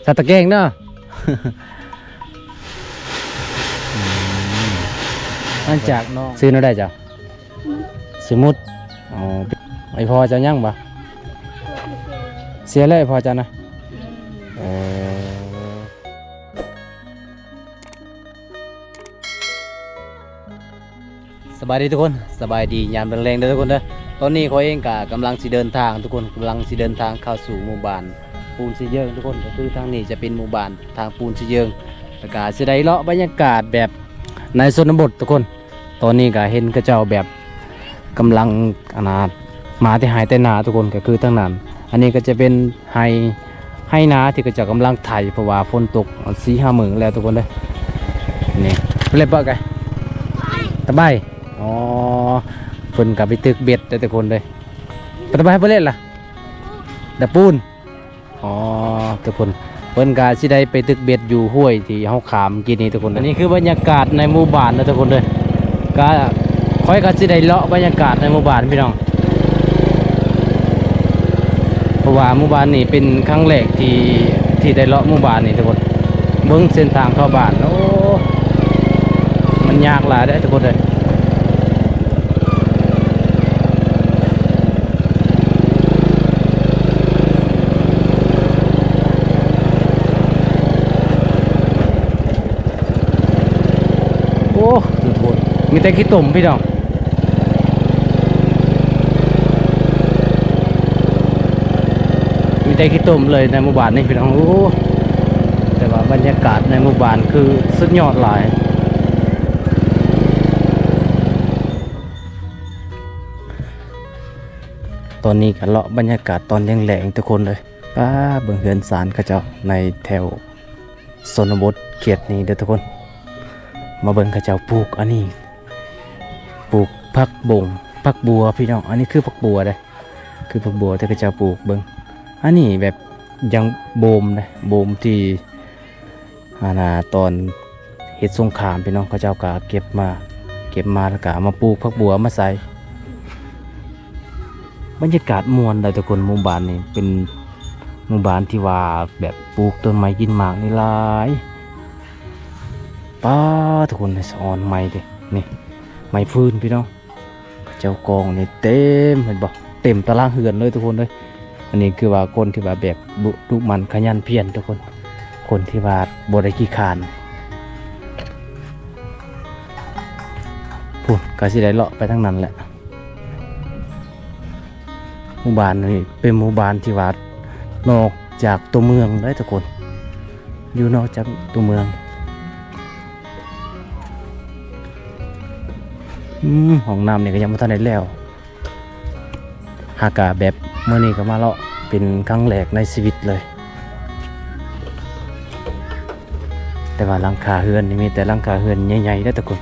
สัตว์ตะแกงเนาะอันจากน้องซื้อน้อได้จ้ะซื้อมุดอ๋อไอพอจะยั่งปะเสียเลยพอจะนะสบายดีทุกคนสบายดียามแรงๆเด้อทุกคนเด้อตอนนี้เขาเองกำลังสิเดินทางทุกคนกำลังสิเดินทางเข้าสู่หมู่บ้านปูนสิเยิงทุกคนก็คือทางนี้จะเป็นหมู่บ้านทางปูนสิเยิงแล้วก็สิได้เลาะบรรยากาศแบบในชนบททุกคนตอนนี้ก็เห็นกระเจ้าแบบกำลังมาที่หายแต่นาทุกคนก็คือทั้งนั้นอันนี้ก็จะเป็นให้นาที่กระเจ้ากำลังไถเพราะว่าฝนตก4-5 มื้อแล้วทุกคนเลยนี่เล่นปะไก่ตะไบอ๋อเพิ่นกับไปตึกเบ็ดแต่ทุกคนเลยตะไบเพิ่นเล่นล่ะดะปูนอ๋อทุกคนเพิ่นก็สิได้ไปตึกเบ็ดอยู่ห้วยที่เฮาขามกินนี่ทุกคนอันนี้คือบรรยากาศในหมู่บ้านนะทุกคนเลยก็ค่อยก็สิได้เลาะบรรยากาศในหมู่บ้านพี่น้องเพราะว่าหมู่บ้านนี่เป็นครั้งแรกที่ได้เลาะหมู่บ้านนี่ทุกคนเบิ่งเส้นทางเข้าบ้านโอ้มันยากหลายได้ทุกคนเลยโอ้ทุกคนมีแต่ขี้ตุ่มพี่น้องมีแต่ขี้ตุ่มเลยในหมู่บ้านนี่พี่น้องโอ้แต่ว่าบรรยากาศในหมู่บ้านคือสุดยอดหลายตอนนี้กันเลาะบรรยากาศตอนแรงๆทุกคนเลยป้าเบิ่งเฮือนศาลเขาเจ้าในแถวชนบทเขตนี้เด้อทุกคนมาเบิ่งเขาเจ้าปลูกอันนี้ปลูกผักบงผักบัวพี่น้องอันนี้คือผักบัวเลยคือผักบัวที่เขาเจ้าปลูกเบิ่งอันนี้แบบยังโบมเลยโบมที่ตอนเฮ็ดสงครามพี่น้องเขาเจ้าก็เก็บมาแล้วก็มาปลูกผักบัวมาใส่บรรยากาศมวลเลยทุกคนหมู่บ้านนี่เป็นหมู่บ้านที่ว่าแบบปลูกต้นไม้กินหมากนี่หลายป้าทุกคนในสอนไม้ดินี่ไม้ฟืนพี่น้องเจ้ากองนี่เต็มเห็นบอกเต็มตารางเหือนเลยทุกคนเลยอันนี้คือว่าคนที่ว่าแบบดุมันขยันเพียรทุกคนที่ว่าบ่ได้ขี้คร้านพูดก็สิได้เลาะไปทั้งนั้นแหละหมู่บ้านนี่เป็นหมู่บ้านที่ว่านอกจากตัวเมืองได้ทุกคนอยู่นอกจากตัวเมืองห้องน้ำเนี่ยก็ยังไม่ทันได้แล้วหากาแบบเมื่อนี้ก็มาเลาะเป็นครั้งแรกในชีวิตเลยแต่ว่าหลังคาเฮือนนี่มีแต่หลังคาเฮือนใหญ่ๆได้ทุกคน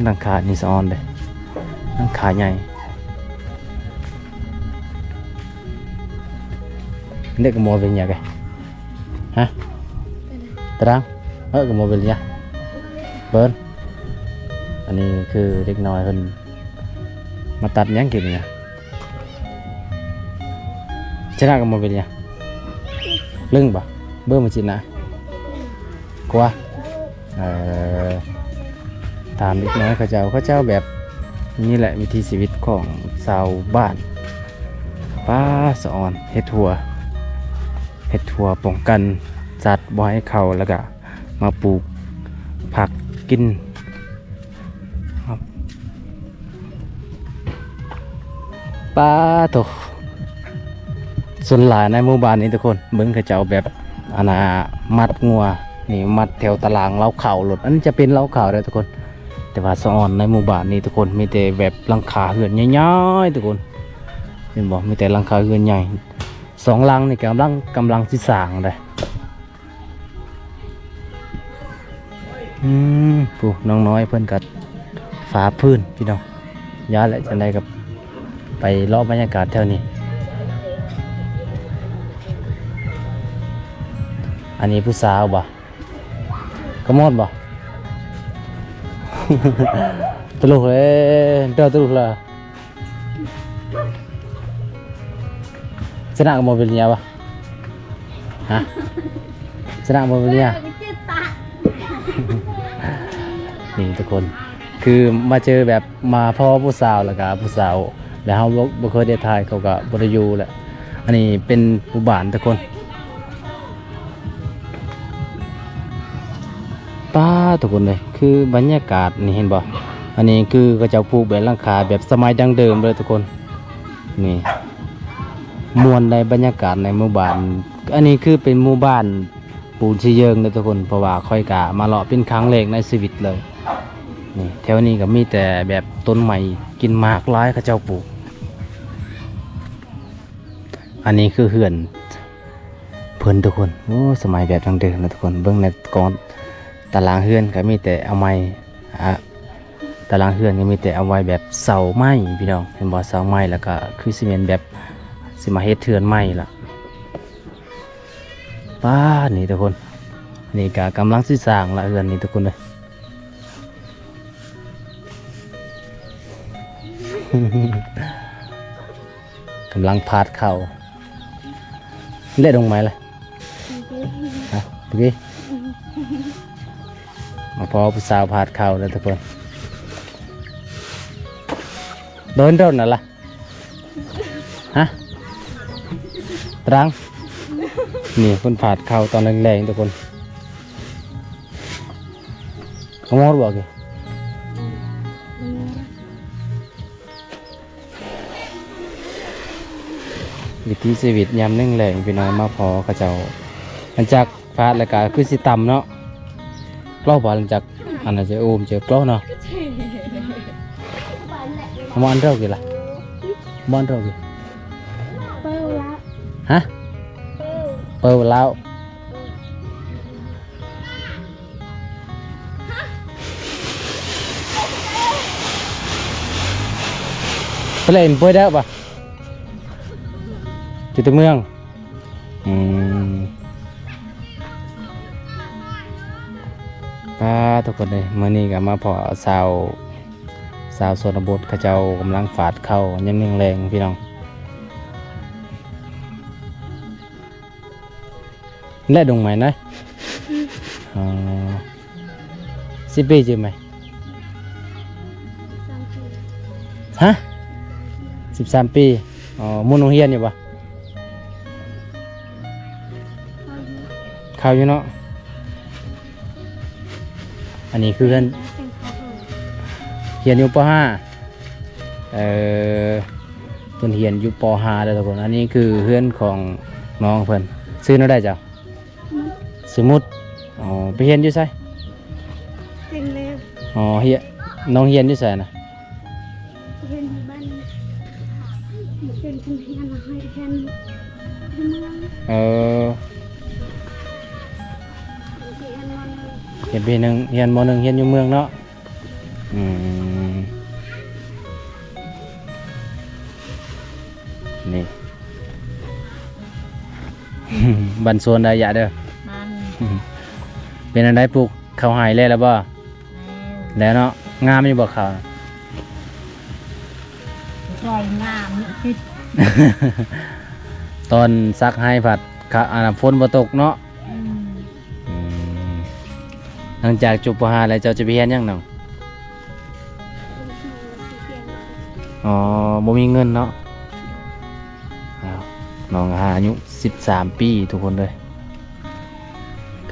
หลังคานี่สะออนเลยหลังคาใหญ่เด็กกับโมเป็นยังไงฮะterang ke mobilnya Ben อันนี้คือเด็กน้อยเพิ่นมาตัดยังกินเนี่ยชนะกับ mobilnya ลึงบ่เบิ่มมาจินะกว่าตามเด็กน้อยเขาเจ้าแบบนี่แหละวิถีชีวิตของชาวบ้านป้าสะออนเฮ็ดถั่วป้องกันจัดบ่ให้เขาแล้วก็มาปลูกผักกินป้าโตส่วนหลายในหมู่บ้านนี้ทุกคนเบิ่งเขาเจ้าแบบมัดงัวนี่มัดแถวตารางเล้าเข่าหลดอันนี้จะเป็นเล้าเข่าได้ทุกคนแต่ว่าสะออนในหมู่บ้านนี้ทุกคนมีแต่แบบหลังคาเฮือนใหญ่ๆทุกคนเห็นบอกมีแต่หลังคาเฮือนใหญ่2 หลังนี่กำลังสิสร้างได้ผู้น้องน้อยเพิ่นกัดฝาพื้นพี่น้องย้าและจังไดกับไปรอบบรรยากาศแถวนี้อันนี้ผู้สาวบ่กระมอดบ่ ตลกเลยเจ้าตลกละ ชนะกับโมบิลเนียวะฮะชนะโมบิลเนียนี่ทุกคนคือมาเจอแบบมาพ่อผู้สาวแล้วก็ผู้สาวแล้วเขาบ่เคยได้ถ่ายเขาก็บ่ได้อยู่แหละอันนี้เป็นหมู่บ้านทุกคนป้าทุกคนเลยคือบรรยากาศนี่เห็นบ่อันนี้คือเขาเจ้าปลูกแบบหลังคาแบบสมัยดั้งเดิมเลยทุกคนนี่มวลในบรรยากาศในหมู่บ้านอันนี้คือเป็นหมู่บ้านปูนชีเยิงเลยทุกคนเพราะว่าค่อยกะมาเลาะเป็นครั้งแรกในชีวิตเลยนี่แถวนี้ก็มีแต่แบบต้นไม้กินหมากหลายเขาเจ้าปลูกอันนี้คือเฮือนเพิ่นทุกคนโอ้สมัยแบบดั้งเดิมนะทุกคนเบิ่งในกองตารางเฮือนก็มีแต่เอาไม้ตารางเฮือนก็มีแต่เอาไว้แบบเสาไม้พี่น้องเห็นบ่เสาไม้แล้วก็คือซีเมนต์แบบสิมาเฮ็ดเทือนไม้ล่ะป้านี่ทุกคนนี่ก็กำลังสิสร้างละเฮือนนี่ทุกคนเลย กำลังพาดเข่าเล่นลงไหมล่ะฮะเมื่อกี้มาพอผู้สาวพาดเข่าแล้วทุกคนโดนน่ะล่ะฮะตรังนี่คนพาดเข่าตอนแรงๆทุกคนเขามอดบอกเลยวิถีชีวิตยามนึ่งแรงพี่น้องมาพอเขาเจ้าหลังจากพาดแล้วก็คือสิต่ำเนาะกล้อบ่หลังจากอันนั้นจะโอมเจอกล้อเนาะมอนเท่ากี่ล่ะมอนเท่ากี่ฮะเปิดแล้วไปเล่นเปิดได้ปะจุดตัวเมืองป้าทุกคนเลยเมื่อนี้ก็มาพอสาวชนบทเขาเจ้ากำลังฝาดเข้ายังแรงพี่น้องได้ดงไหมนะ10 ปีจือไหมฮะ13 ปีมุ่นโรงเรียนอยู่ปะเข้าอยู่เนาะอันนี้คือเรียนอยู่ป .5 เพิ่นเรียนอยู่ป .5 แล้วทุกคนอันนี้คือเพื่อนของน้องเพิ่นซื้อน้าได้จ้ะสมุดไปเรียนอยู่ไสเฮียน้องเรียนอยู่ไสนะเรียนที่บ้านเรียนคนเรียนให้เรียนเมืองเรียนปีหนึ่งเรียนม.1เรียนอยู่เมืองเนาะนี่ บันโซนได้ยะเด้อเป็นอะไรปลูกข้าวหายเลยแล้วบ่แล้วเนาะงามอยู่บ่ข้าวลอยงามนี่ตอนซักให้ผัดฝนบ่ตกเนาะหลังจากจบป .5 แล้วเจ้าจะไปเรียนยังน้องบ่มีเงินเนาะน้องอายุ13 ปีทุกคนเลย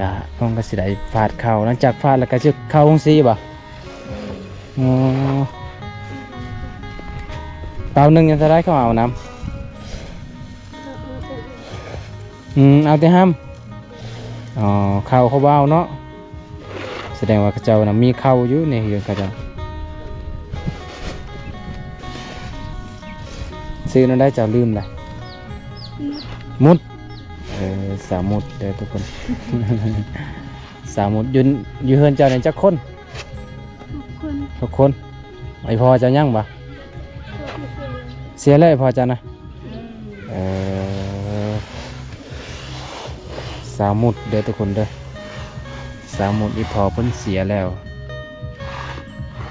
กะน้องก็สิได้ฟาดเข่าหลังจากฟาดแล้วก็จะเข้าโรงสีบ่เตาหนึ่งยังจะได้เข้าเอาน้ำเอาแต่ห้ามเข้าเขาเบาเนาะแสดงว่าเขาเจ้านะมีเข้าอยู่ในเรือนเขาเจ้าซื้อนั่นได้เจ้าลืมเลยมุดสามุดเด้อทุกคน สามุดอยู่เฮือนเจ้าในจักคนทุกคนไอพอเจ้ายังบ่เสียเลยพอเจ้านะสามุดเด้อทุกคนเด้อสามุดอีพอเพิ่นเสียแล้ว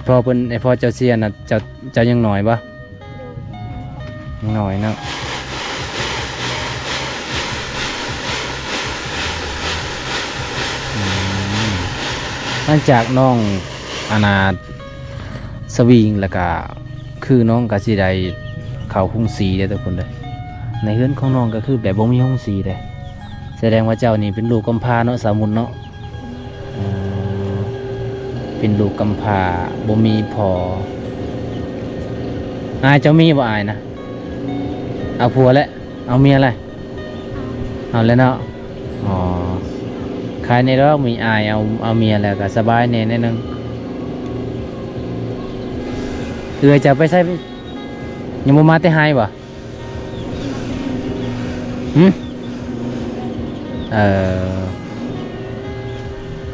พอเพิ่นไอพอเจ้าเสียน่ะเจ้ายังหน่อยบ่ยังหน่อยนะ หลังจากน้องอนาถสวิงแล้วก็คือน้องก็สิได้เข้าห้องสีได้อทุกคนเลยในเฮือนของน้องก็คือแบบบ่มีห้องสีเลยแสดงว่าเจ้านี่เป็นลูกกำพร้าเนาะสาวมุนเนาะอืมเป็นลูกกำพร้าบ่มีพ่ออายเจ้ามีบ่อายนะเอาผัวแล้วเอาเมียอะไรเอาแล้วเนาะอ๋อใครในรอบมีอายเอาเมียแล้วก็สบายแน่นิดนึงจะไปใช้ยังบ่มาแต่หายบ่หืม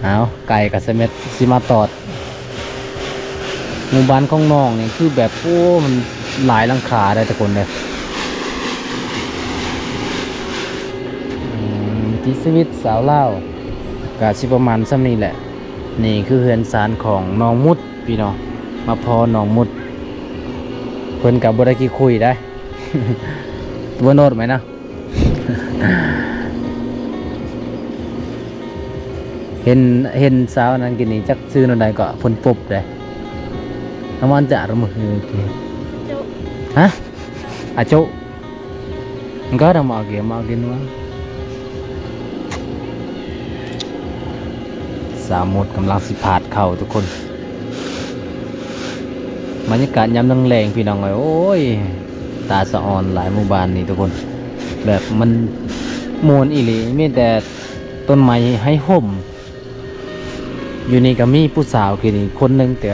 เอาไก่กับเสม็ดสิมาตอดหมู่บ้านของน้องนี่คือแบบโอ้มันหลายหลังคาได้ทุกคนเลยที่ชีวิตสาวเล่าวกะสิประมาณซ้ำนี้แหละนี่คือเฮือนศาลของน้องมุดพี่น้องมาพอน้องมุดเพิ่นกับบ่ได้กี่คุยได้ ตัวโนดไหมนะ เห็นสาวนั้นกินนี่จักซื้อนั่นใดก็เพิ่นปบเลยน้ำมันจะระมือฮะอาโจมันก็ทำเอาเกี่ยวมากินวะสามมดกำลังสิพาดเข่าทุกคนบรรยากาศยามแรงๆพี่น้องเลยโอ้ยตาสะออนหลายหมู่บ้านนี่ทุกคนแบบมันมวนอีหลีมีแต่ต้นไม้ให้ห่มอยู่นี่ก็มีผู้สาวคือนี่คนหนึงแต่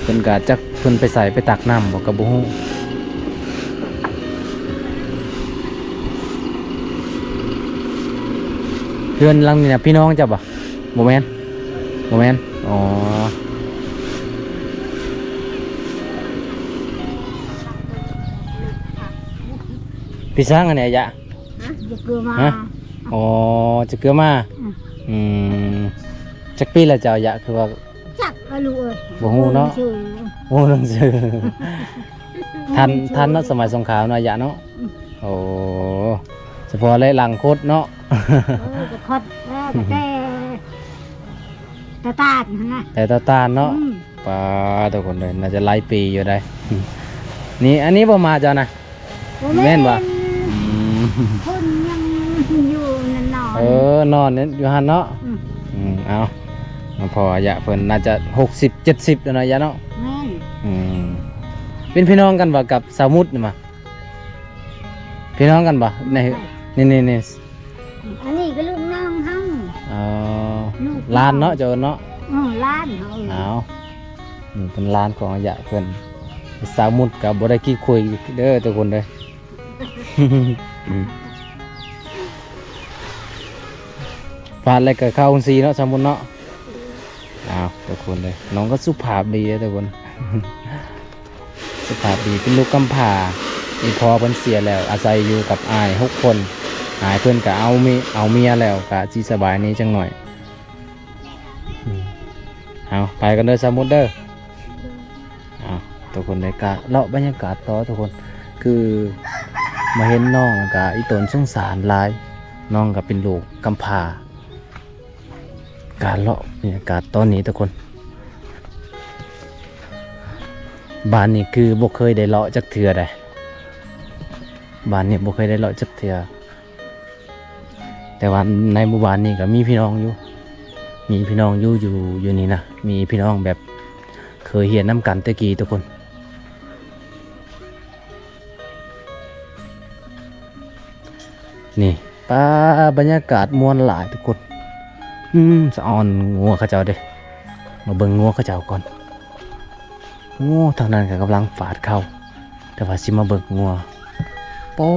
เพิ่นก็จักเพิ่นไปใส่ไปตักน้ำบอกกับบ่ฮู้เพื่อนหลังนี่นะพี่น้องจ้ะบ่บ่แม่นบ่แม่นอ๋อพี่สร้างอันไหนยะ จะเกลือมา ฮะอ๋อจะเกลือมาอืมจักปีละเจ้ายะคือว่า จักก็รู้ บ่ฮู้เนาะ ชื่อ โอ้หนังสือทันเนาะสมัยสงครามเนาะยะเนาะโอ้เฉพาะเลยหลังโคตรเนาะ จะคดแต่ตาดนะ แต่ตาตาลเนาะปลาทุกคนเลยน่าจะหลายปีอยู่ได้ นี่อันนี้บ่มาเจ้านะแม่นบ่อืม คนยังอยู่นั่นนอน นอนเนี่ยอยู่หันเนาะเอามาพอยะเพิ่นน่าจะ60-70แล้วเนาะยะเนาะ แม่น เป็นพี่น้องกันบ่กับสาวมุดนี่มาพี่น้องกันบ่ในนี่ อันนี้ก็ลูกน้องเฮา ลานเนาะเจ้าเนาะ ล้านเฮา เอานี่เป็นลานของอายะเพิ่นสาวมุดกับบ่ได้กี่คุยเด้อทุกคนเด้อ ฟาดอะไรก็เข้าองซีเนาะสาวมุดเนาะเอาทุกคนเลยน้องก็สุภาพดีเลยทุกคน สุภาพดีเป็นลูกกำพร้ามีพอเพิ่นเสียแล้วอาศัยอยู่กับอ้าย6 คนอ้ายเพิ่นก็เอาเมียแล้วก็สิสบายนี้จังหน่อยเอาไปกันเด้อสมุดเด้อเอาทุกคนเลยกะเลาะบรรยากาศต่อทุกคนคือมาเห็นน้องกะอีตนสงสารหลายน้องก็เป็นลูกกำพร้าการเลาะบรรยากาศตอนนี้ทุกคนบ้านนี้คือบ่เคยได้เลาะจักเทื่อใดบ้านนี้บ่เคยได้เลาะจักเทื่อแต่ว่าในหมู่บ้านนี้ก็มีพี่น้องอยู่อยู่นี่นะมีพี่น้องแบบเคยเรียนน้ำกันตะกี้ทุกคนนี่ป้าบรรยากาศม่วนหลายทุกคนสะออนงัวเขาเจ้าเด้มาเบิ่งงัวเขาเจ้าก่อนงัวทางนั้นก็กำลังฝาดเข้าแต่ว่าสิมาเบิ่งงัวโป๊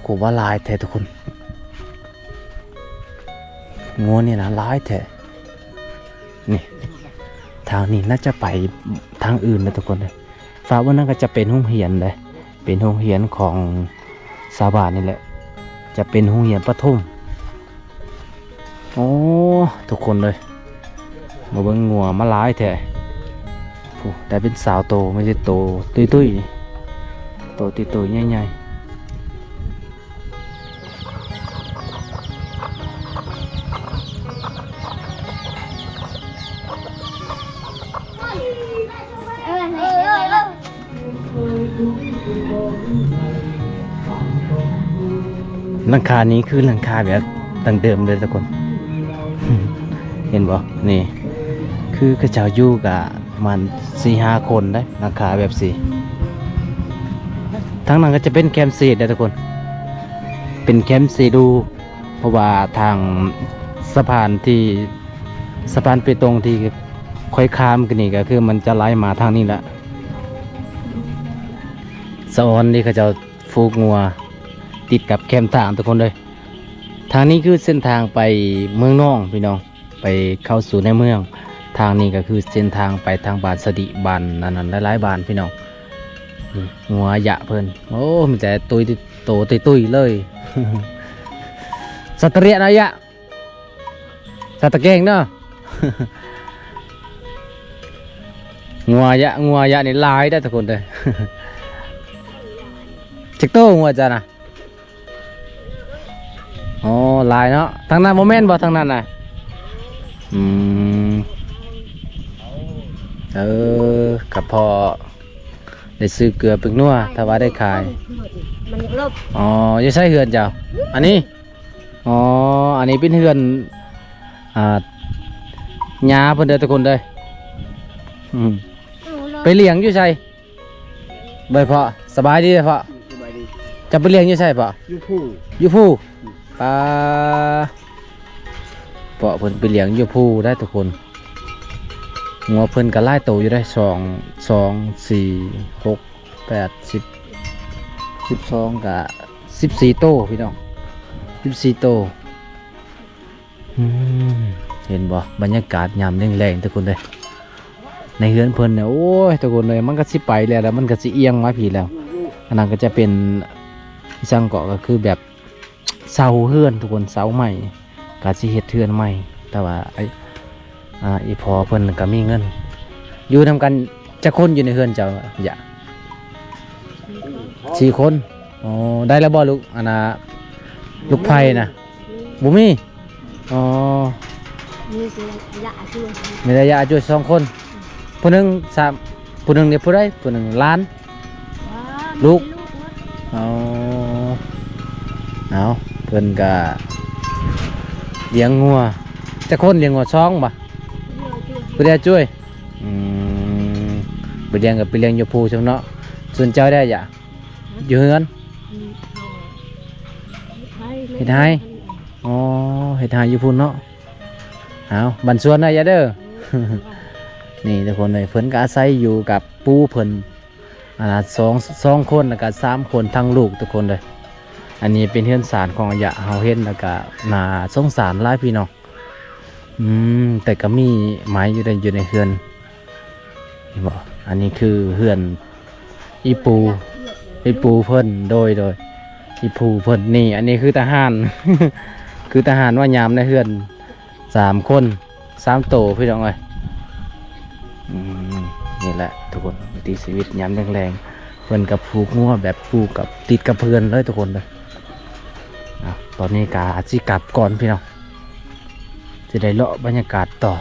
กว่าลายแท้ทุกคนงัวนี่นะลายแท้นี่ทางนี้น่าจะไปทางอื่นนะทุกคนเลยฟ้าว่านั่นก็จะเป็นห้องเรียนเลยเป็นห้องเรียนของชาวบ้านนี่แหละจะเป็นห้องเรียนประถมโอ้ทุกคนเลยมาเบิ่งงัวมาลายแท้ได้เป็นสาวโตไม่ใช่โตตุ้ยโตตุ้ยใหญ่ หลังคานี้คือหลังคาแบบดั้งเดิมเลยทุกคน เห็นบ่นี่คือเขาเจ้าอยู่กับมัน4-5 คนได้หลังคาแบบสีทั้งนั้นก็จะเป็นแคมป์ซีดนะทุกคนเป็นแคมป์ซีดูเพราะว่าทางสะพานเปตงที่ค่อยข้ามกันนี่ก็คือมันจะไหลมาทางนี้แหละสะออนนี่เขาจะฟูกงัวติดกับแคมป์ทางทุกคนเลยทางนี้คือเส้นทางไปเมืองน่องพี่น้องไปเข้าสู่ในเมืองทางนี้ก็คือเส้นทางไปทางบ้านสดิบ้านนั้นหลายๆบ้านพี่น้องนี่งัวยะเพิ่นโอ้มีแต่ตุยเลย สัตว์เรียนะยะสัตว์ตะเกงเนาะ งัวยะนี่ลายได้ทุกคนเลย จิกโต้งัวจ้ะนะอ๋อลายเนาะทางนั้นโมเมนต์บ่ทางนั้นน่ะกับพอได้ซื้อเกลือปึกนัวถ้าว่าได้ขาย มันลบ อ๋อจะใช้เฮือนเจ้าอันนี้อ๋ออันนี้เป็นเฮือนหญ้าเพิ่นเด้อทุกคนเด้อไปเลี้ยงอยู่ไสบ่พอสบายดีเด้อพอ สบายดี จะไปเลี้ยงอยู่ไสพอ อยู่ผู้ อยู่ผู้ปลาเปาะเพิ่นไปเลี้ยงอยู่ผู้ได้ทุกคนงัวเพิ่นก็หลายโตอยู่ได้2 4 6 8 10 12กับ14โตพี่น้อง14โตเห็นบ่บรรยากาศยามแรงๆทุกคนเลยในเฮือนเพิ่นเนี่ยโอ้ยทุกคนเลยมันก็สิไปแล้วมันก็สิเอียงมาผีแล้วอันนั้นก็จะเป็นช่างเกาะก็คือแบบเสาเฮือนทุกคนเสาใหม่ก็สิเฮ็ดเฮือนใหม่แต่ว่าอีพอเพิ่นก็มีเงินอยู่ทำกันจะคนอยู่ในเฮือนเจ้าอย่า4 คนอ๋อได้แล้วบ่ลูกอันน่ะลูกไผ่นะบุมีอ๋อ มีสิละช่วย มีระยะจุด2 คนผู้หนึง3ผู้หนึงเนี่ยผู้ใดผู้หนึงล้านลูกเอาเพิ่นก็เลี้ยงงัวจะคนเลี้ยงงัว2บ่ผู้ใดช่วยไปเลี้ยงกับไปเลี้ยงอยู่ภูซั่นเนาะส่วนเจ้าได้อย่าอยู่เฮือนเฮ็ดให้อ๋อเฮ็ดให้อยู่พุ่นเนาะเอาบันส่วนนะอย่าเด้อ นี่ทุกคนเลยเพิ่นก็อาศัยอยู่กับปู่เพิ่นสองคนแล้วก็3 คนทั้งลูกทุกคนเลยอันนี้เป็นเฮือนศาลของอาญะเฮาเห็นแล้วก็น่าสงสารหลายพี่น้องแต่ก็มีไม้อยู่ในเฮือนนี่บ่อันนี้คือเฮือนอีปูเพิ่นโดยอีปูเพิ่นนี่อันนี้คือทหาร คือทหารว่ายามในเฮือน3 คน3 โตพี่น้องเอ้ยนี่แหละทุกคนวิถีชีวิตยามแรงๆเพิ่นกับผูกงัวแบบผูกกับติดกับเพื่อนเลยทุกคนเลยตอนนี้กาสิกลับก่อนพี่น้องจะได้เลาะบรรยากาศต่อ